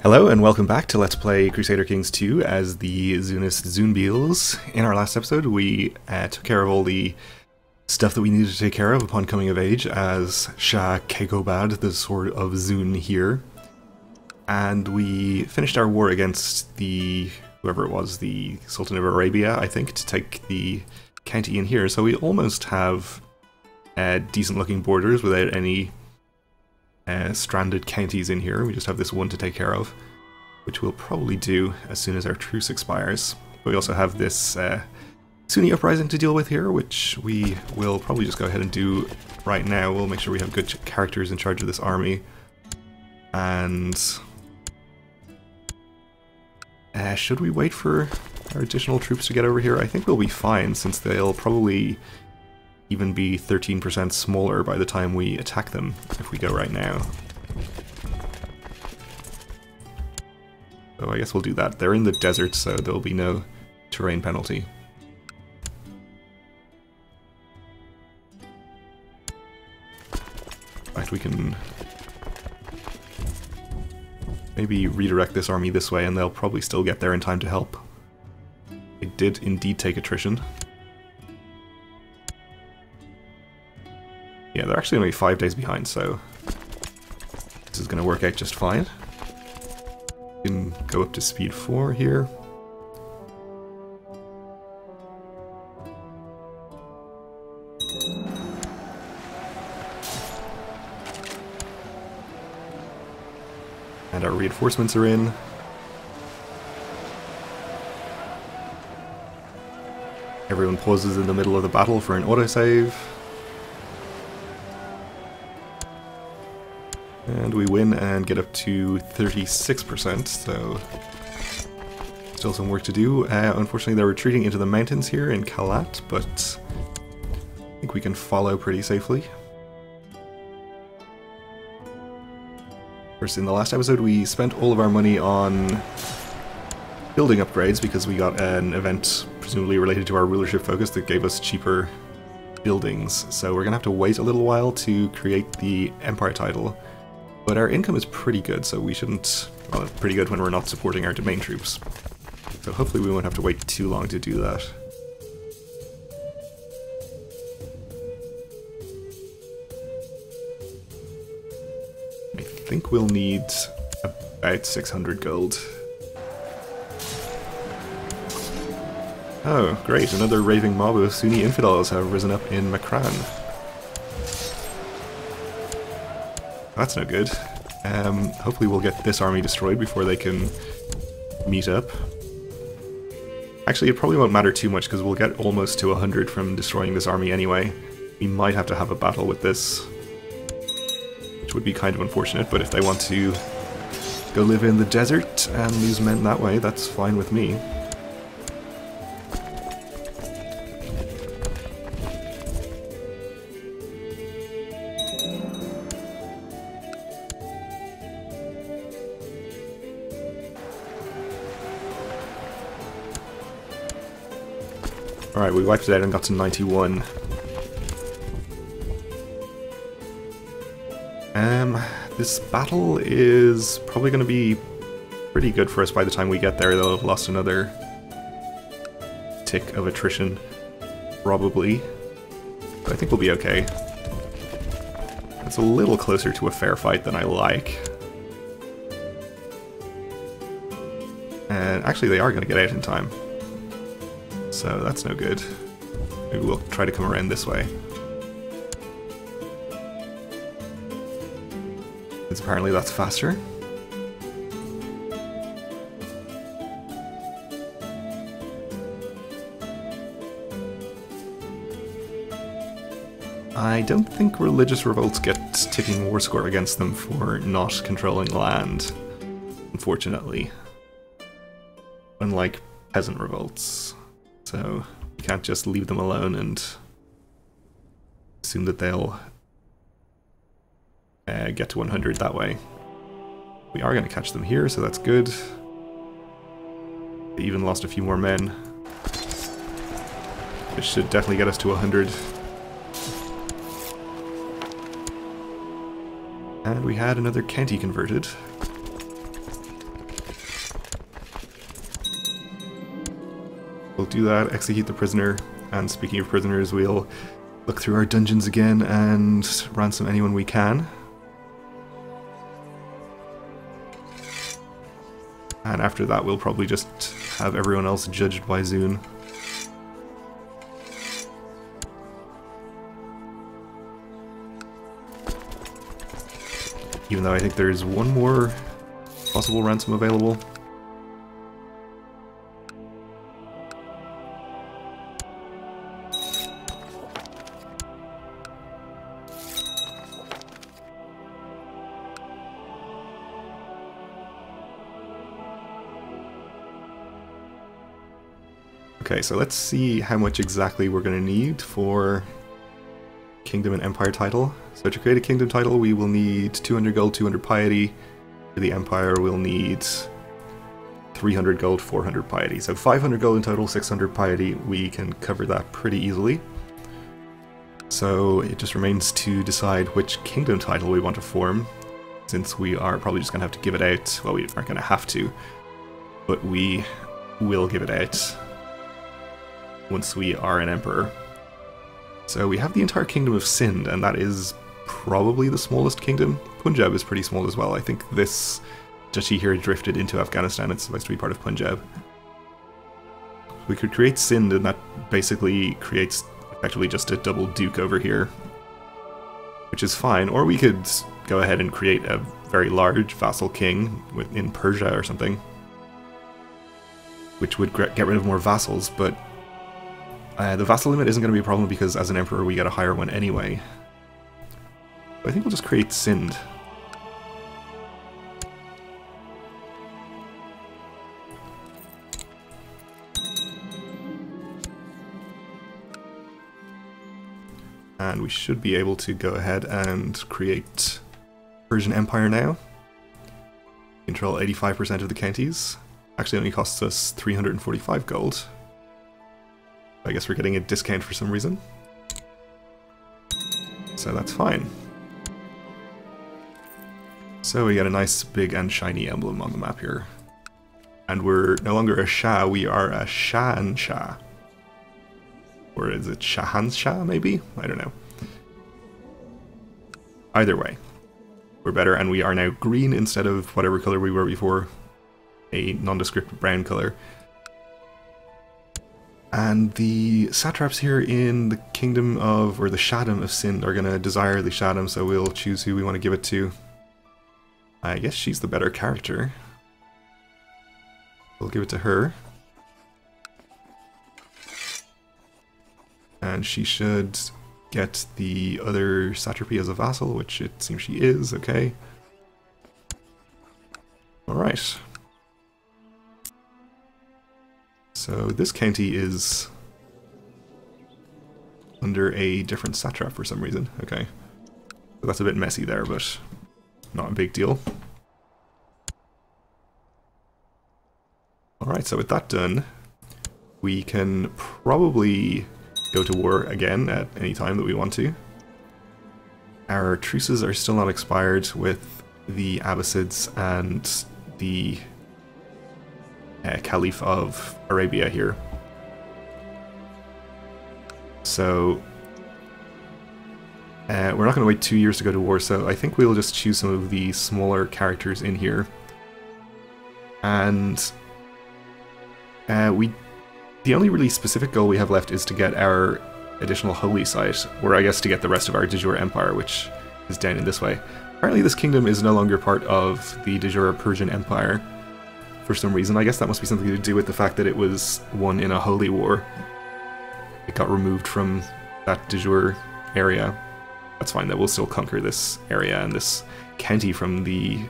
Hello and welcome back to Let's Play Crusader Kings 2 as the Zunist Zunbils. In our last episode we took care of all the stuff that we needed to take care of upon coming of age as Shah Kekobad, the Sword of Zun here. And we finished our war against the, whoever it was, the Sultan of Arabia, I think, to take the county in here. So we almost have decent looking borders without any stranded counties in here. We just have this one to take care of, which we'll probably do as soon as our truce expires. We also have this Sunni uprising to deal with here, which we will probably just go ahead and do right now. We'll make sure we have good characters in charge of this army. And should we wait for our additional troops to get over here? I think we'll be fine, since they'll probably even be 13% smaller by the time we attack them if we go right now. So I guess we'll do that. They're in the desert, so there'll be no terrain penalty. In fact, we can maybe redirect this army this way and they'll probably still get there in time to help. They did indeed take attrition. Yeah, they're actually only 5 days behind, so this is going to work out just fine. We can go up to speed 4 here. And our reinforcements are in. Everyone pauses in the middle of the battle for an autosave. And we win and get up to 36%, so still some work to do. Unfortunately, they're retreating into the mountains here in Kalat, but I think we can follow pretty safely. First, in the last episode, we spent all of our money on building upgrades because we got an event presumably related to our rulership focus that gave us cheaper buildings. So we're going to have to wait a little while to create the Empire title. But our income is pretty good, so we shouldn't... Well, it's pretty good when we're not supporting our domain troops. So hopefully we won't have to wait too long to do that. I think we'll need about 600 gold. Oh, great, another raving mob of Sunni infidels have risen up in Makran. That's no good. Hopefully we'll get this army destroyed before they can meet up. Actually, it probably won't matter too much because we'll get almost to 100 from destroying this army anyway. We might have to have a battle with this, which would be kind of unfortunate, but if they want to go live in the desert and lose men that way, that's fine with me. Alright, we wiped it out and got to 91. This battle is probably going to be pretty good for us by the time we get there. They'll have lost another tick of attrition, probably. But I think we'll be okay. It's a little closer to a fair fight than I like. And actually they are going to get out in time. So that's no good. Maybe we'll try to come around this way. Because apparently that's faster. I don't think religious revolts get ticking war score against them for not controlling land, unfortunately. Unlike peasant revolts. So you can't just leave them alone and assume that they'll get to 100 that way. We are going to catch them here, so that's good. They even lost a few more men, which should definitely get us to 100. And we had another county converted. we'll do that, execute the prisoner, and speaking of prisoners, we'll look through our dungeons again and ransom anyone we can. And after that, we'll probably just have everyone else judged by Zun. Even though I think there's one more possible ransom available. Okay, so let's see how much exactly we're going to need for Kingdom and Empire title. So to create a Kingdom title, we will need 200 gold, 200 piety. For the Empire, we'll need 300 gold, 400 piety. So 500 gold in total, 600 piety. We can cover that pretty easily. So it just remains to decide which Kingdom title we want to form, since we are probably just going to have to give it out. Well, we aren't going to have to, but we will give it out once we are an emperor. So we have the entire kingdom of Sind, and that is probably the smallest kingdom. Punjab is pretty small as well. I think this duchy here drifted into Afghanistan. It's supposed to be part of Punjab. We could create Sind, and that basically creates effectively just a double duke over here, which is fine. Or we could go ahead and create a very large vassal king in Persia or something, which would get rid of more vassals, but the vassal limit isn't going to be a problem because as an emperor we get a higher one anyway. I think we'll just create Sind. And we should be able to go ahead and create Persian Empire now. Control 85% of the counties. Actually only costs us 345 gold. I guess we're getting a discount for some reason. So that's fine. So we got a nice big and shiny emblem on the map here. And we're no longer a Shah, we are a Shahan Shah. Or is it Shahan Shah, maybe? I don't know. Either way, we're better, and we are now green instead of whatever color we were before, a nondescript brown color. And the satraps here in the kingdom of, or the Shahdom of Sind, are going to desire the Shahdom, so we'll choose who we want to give it to. I guess she's the better character. We'll give it to her. And she should get the other satrapy as a vassal, which it seems she is, okay. Alright. So this county is under a different satrap for some reason. Okay. So that's a bit messy there, but not a big deal. Alright, so with that done, we can probably go to war again at any time that we want to. Our truces are still not expired with the Abbasids and the Caliph of Arabia here. So we're not going to wait 2 years to go to war, so I think we'll just choose some of the smaller characters in here. And the only really specific goal we have left is to get our additional holy site, or I guess to get the rest of our de jure empire, which is down in this way. Apparently this kingdom is no longer part of the de jure Persian Empire for some reason. I guess that must be something to do with the fact that it was won in a holy war. It got removed from that de jure area. That's fine, that we'll still conquer this area and this county from the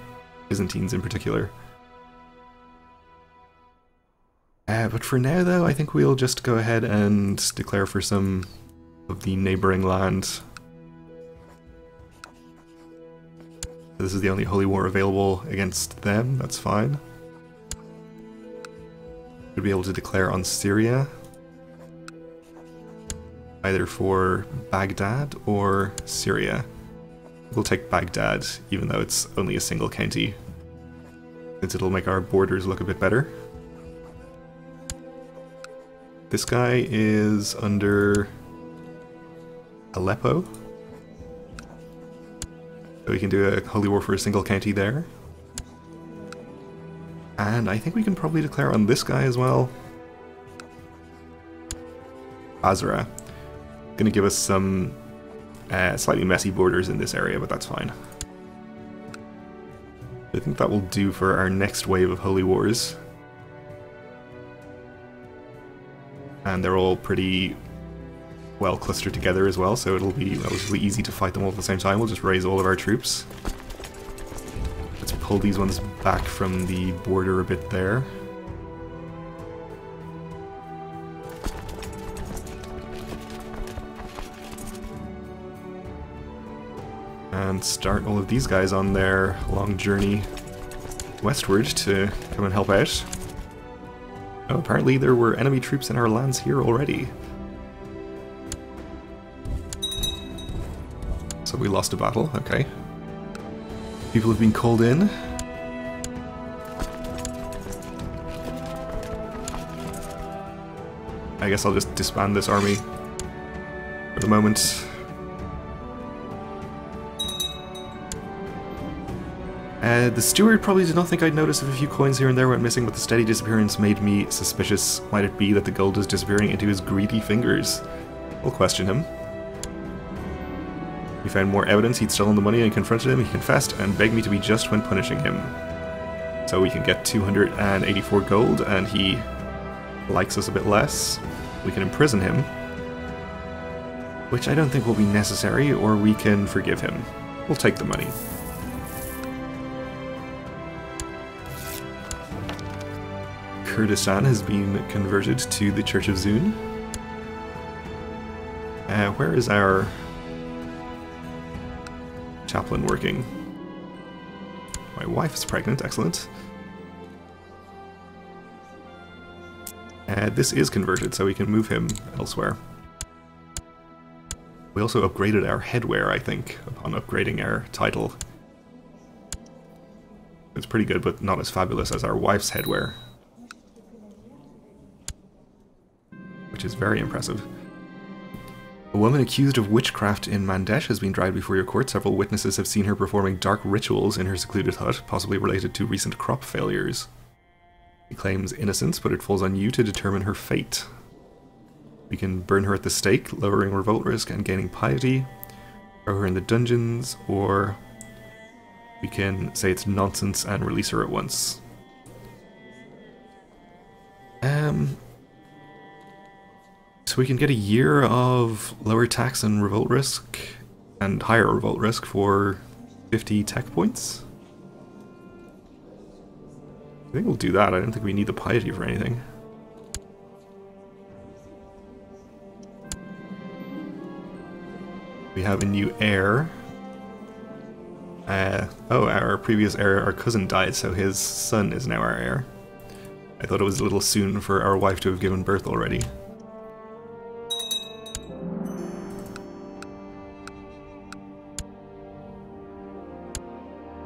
Byzantines in particular. But for now, though, I think we'll just go ahead and declare for some of the neighboring land. This is the only holy war available against them, that's fine. We'll be able to declare on Syria, either for Baghdad or Syria. We'll take Baghdad, even though it's only a single county, since it'll make our borders look a bit better. this guy is under Aleppo. So we can do a holy war for a single county there. And I think we can probably declare on this guy as well. Basra. Gonna give us some slightly messy borders in this area, but that's fine. I think that will do for our next wave of holy wars. And they're all pretty well clustered together as well, so it'll be relatively easy to fight them all at the same time. We'll just raise all of our troops. Let's pull these ones back from the border a bit there. And start all of these guys on their long journey westward to come and help out. Oh, apparently there were enemy troops in our lands here already. So we lost a battle, okay. People have been called in. I guess I'll just disband this army for the moment. The steward probably did not think I'd notice if a few coins here and there went missing, but the steady disappearance made me suspicious. Might it be that the gold is disappearing into his greedy fingers? We'll question him. We found more evidence he'd stolen the money and confronted him. He confessed and begged me to be just when punishing him. So we can get 284 gold, and he likes us a bit less. We can imprison him, which I don't think will be necessary, or we can forgive him. We'll take the money. Kurdistan has been converted to the Church of Zun. Where is our chaplain working? My wife is pregnant, excellent. This is converted, so we can move him elsewhere. We also upgraded our headwear, I think, upon upgrading our title. It's pretty good, but not as fabulous as our wife's headwear, which is very impressive. A woman accused of witchcraft in Mandesh has been dragged before your court. Several witnesses have seen her performing dark rituals in her secluded hut, possibly related to recent crop failures. She claims innocence, but it falls on you to determine her fate. We can burn her at the stake, lowering revolt risk and gaining piety, throw her in the dungeons, or we can say it's nonsense and release her at once. So we can get a year of lower tax and revolt risk, and higher revolt risk for 50 tech points. I think we'll do that. I don't think we need the piety for anything. We have a new heir. Oh, our previous heir, our cousin died, so his son is now our heir. I thought it was a little soon for our wife to have given birth already.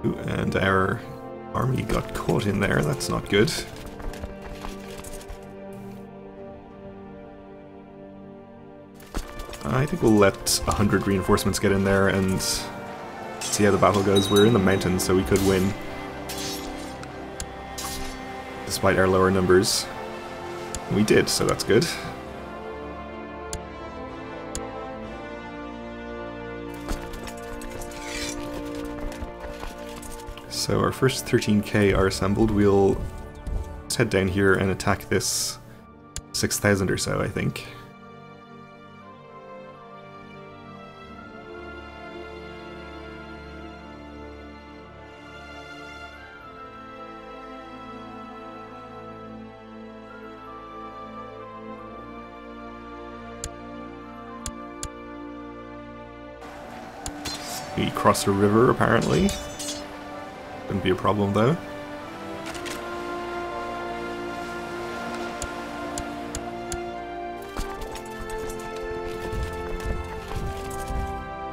Ooh, and our army got caught in there, that's not good. I think we'll let 100 reinforcements get in there and see how the battle goes. We're in the mountains, so we could win, despite our lower numbers. And we did, so that's good. So our first 13k are assembled. We'll just head down here and attack this 6,000 or so, I think. We crossed a river, apparently. Wouldn't be a problem, though.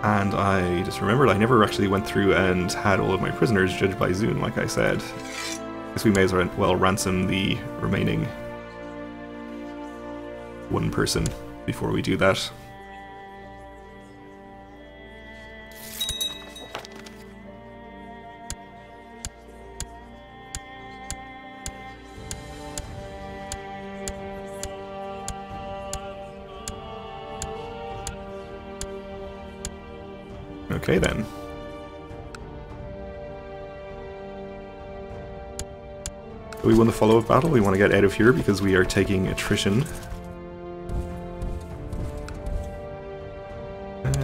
And I just remembered I never actually went through and had all of my prisoners judged by Zun, like I said. Guess we may as well ransom the remaining one person before we do that. Okay then. We won the follow-up battle. We want to get out of here because we are taking attrition.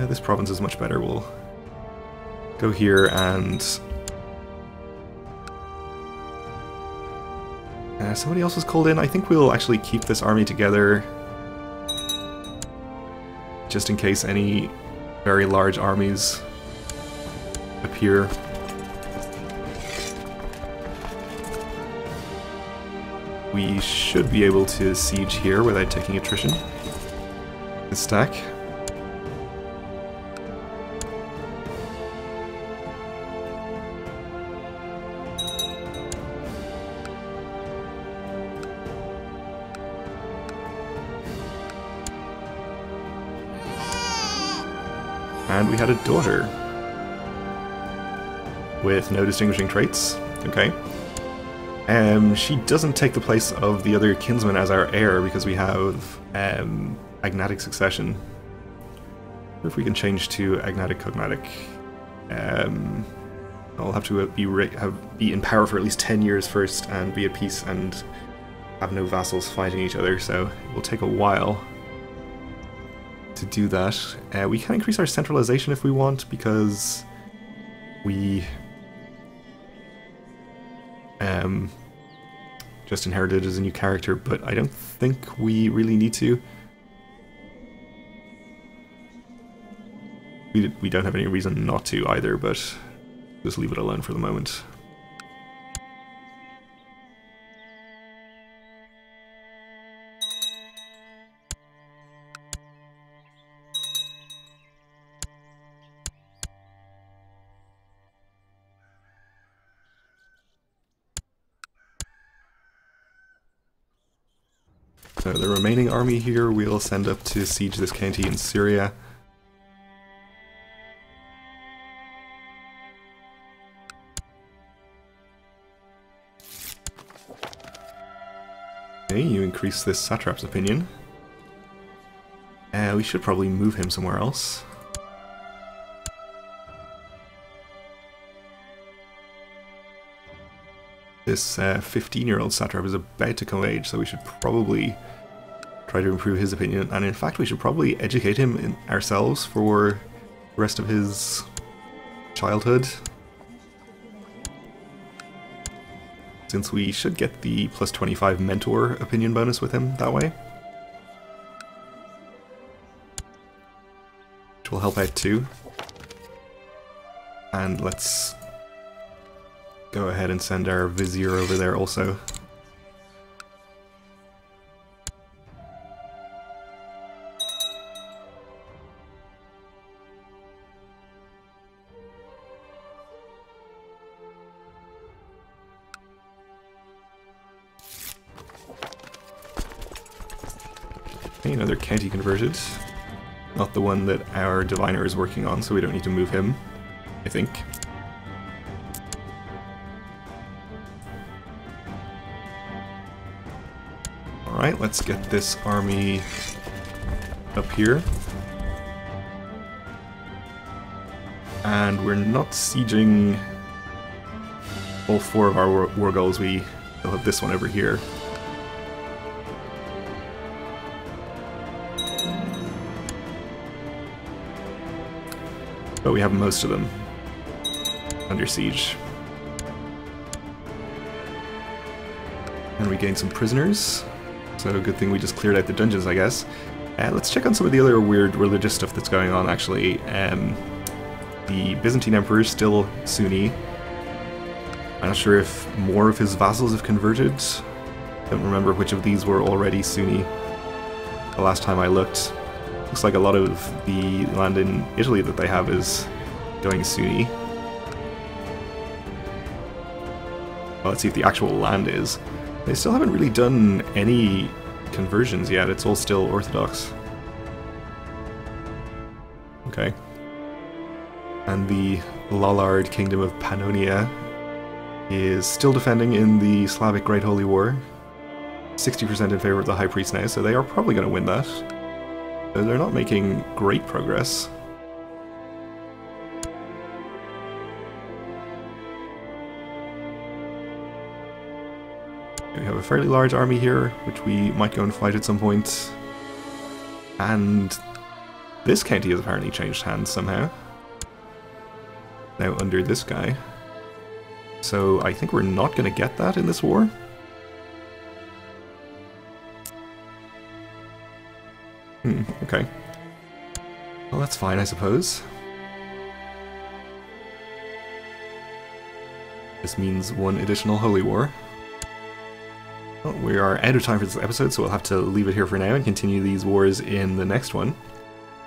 This province is much better. We'll go here and... somebody else was called in. I think we'll actually keep this army together just in case any very large armies appear. We should be able to siege here without taking attrition. The stack. And we had a daughter with no distinguishing traits. Okay. She doesn't take the place of the other kinsman as our heir because we have agnatic succession. Or if we can change to agnatic cognatic. I'll have to be in power for at least 10 years first and be at peace and have no vassals fighting each other, so it will take a while to do that. We can increase our centralization if we want, because we just inherited as a new character, but I don't think we really need to. We don't have any reason not to either, but just leave it alone for the moment. So the remaining army here we'll send up to siege this county in Syria. Okay, you increase this satrap's opinion. We should probably move him somewhere else. This 15-year-old satrap is about to come of age, so we should probably try to improve his opinion. And in fact, we should probably educate him ourselves for the rest of his childhood, since we should get the plus 25 mentor opinion bonus with him that way, which will help out too. And let's go ahead and send our vizier over there also. Okay, another county converted. Not the one that our diviner is working on, so we don't need to move him, I think. Alright, let's get this army up here. And we're not sieging all four of our war goals, we still have this one over here. But we have most of them under siege. And we gained some prisoners. So good thing we just cleared out the dungeons, I guess. Let's check on some of the other weird religious stuff that's going on, actually. The Byzantine Emperor is still Sunni. I'm not sure if more of his vassals have converted. Don't remember which of these were already Sunni the last time I looked. Looks like a lot of the land in Italy that they have is going Sunni. Well, let's see if the actual land is. They still haven't really done any conversions yet, it's all still Orthodox. Okay. And the Lollard Kingdom of Pannonia is still defending in the Slavic Great Holy War. 60% in favor of the High Priest now, so they are probably going to win that. But they're not making great progress. We have a fairly large army here, which we might go and fight at some point. And this county has apparently changed hands somehow. Now under this guy. So I think we're not going to get that in this war. Okay. Well, that's fine, I suppose. This means one additional holy war. Well, we are out of time for this episode, so we'll have to leave it here for now and continue these wars in the next one.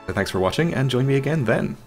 So thanks for watching, and join me again then.